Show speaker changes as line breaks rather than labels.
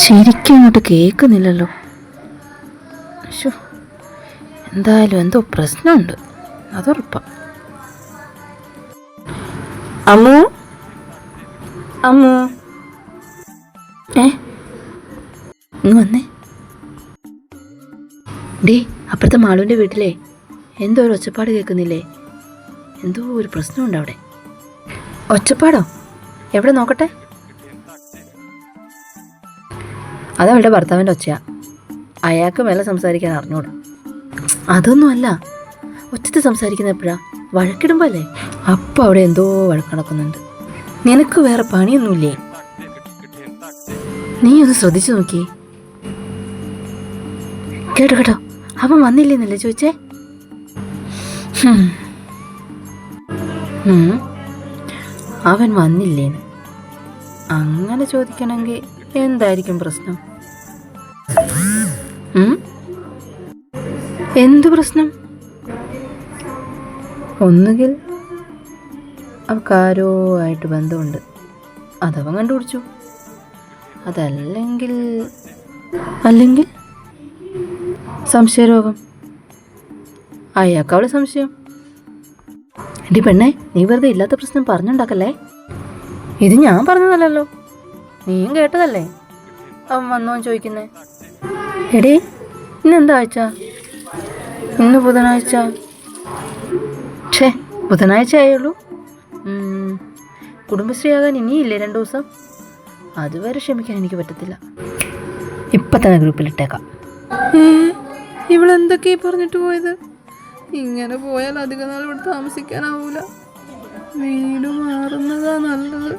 ശരിക്കും അങ്ങോട്ട് കേൾക്കുന്നില്ലല്ലോ. ശോ, എന്തായാലും എന്തോ പ്രശ്നമുണ്ട്, അതുറപ്പാ. അമ്മു, അമ്മു, ഇങ്ങ് വന്നേ. ഡേ, അപ്പുറത്തെ മാളുവിൻ്റെ വീട്ടിലെ എന്തോ ഒരു ഒച്ചപ്പാട് കേൾക്കുന്നില്ലേ? എന്തോ ഒരു പ്രശ്നമുണ്ട് അവിടെ. ഒച്ചപ്പാടോ? എവിടെ നോക്കട്ടെ. അതവളുടെ ഭർത്താവിൻ്റെ ഒച്ചയാ. അയാൾക്ക് മേലെ സംസാരിക്കാൻ അറിഞ്ഞൂടാ. അതൊന്നുമല്ല, ഒച്ചത്തിൽ സംസാരിക്കുന്ന എപ്പോഴാ? വഴക്കിടുമ്പോൾ അല്ലേ? അപ്പം അവിടെ എന്തോ വഴക്ക് നടക്കുന്നുണ്ട്. നിനക്ക് വേറെ പണിയൊന്നുമില്ലേ? നീ ഒന്ന് ശ്രദ്ധിച്ചു നോക്കി. കേട്ടോ കേട്ടോ, അവൻ വന്നില്ലേന്നല്ലേ ചോദിച്ചേ? അവൻ വന്നില്ലേന്ന് അങ്ങനെ ചോദിക്കണമെങ്കിൽ എന്തായിരിക്കും പ്രശ്നം? എന്തു പ്രശ്നം? ഒന്നുകിൽ അവക്കാരോ ആയിട്ട് ബന്ധമുണ്ട്, അതവൻ കണ്ടുപിടിച്ചു. അതല്ലെങ്കിൽ അല്ലെങ്കിൽ സംശയരോഗം, അയാൾക്ക് അവളെ സംശയം. എടി പെണ്ണേ, നീ വെറുതെ ഇല്ലാത്ത പ്രശ്നം പറഞ്ഞുണ്ടാക്കല്ലേ. ഇത് ഞാൻ പറഞ്ഞതല്ലോ, നീയും കേട്ടതല്ലേ അവൻ വന്നോന്ന് ചോദിക്കുന്നേ. എടി, ഇന്നെന്താ ആഴ്ച? ഇന്ന് ബുധനാഴ്ച. ബുധനാഴ്ച ആയുള്ളൂ. കുടുംബശ്രീ ആകാൻ ഇനിയില്ലേ 2 ദിവസം? അതുവരെ ക്ഷമിക്കാൻ എനിക്ക് പറ്റത്തില്ല. ഇപ്പം തന്നെ ഗ്രൂപ്പിലിട്ടേക്കാം.
ഇവളെന്തൊക്കെയാ പറഞ്ഞിട്ട് പോയത്? ഇങ്ങനെ പോയാൽ അധിക നാൾ ഇവിടെ താമസിക്കാനാവൂല. വീട് മാറുന്നതാ നല്ലത്.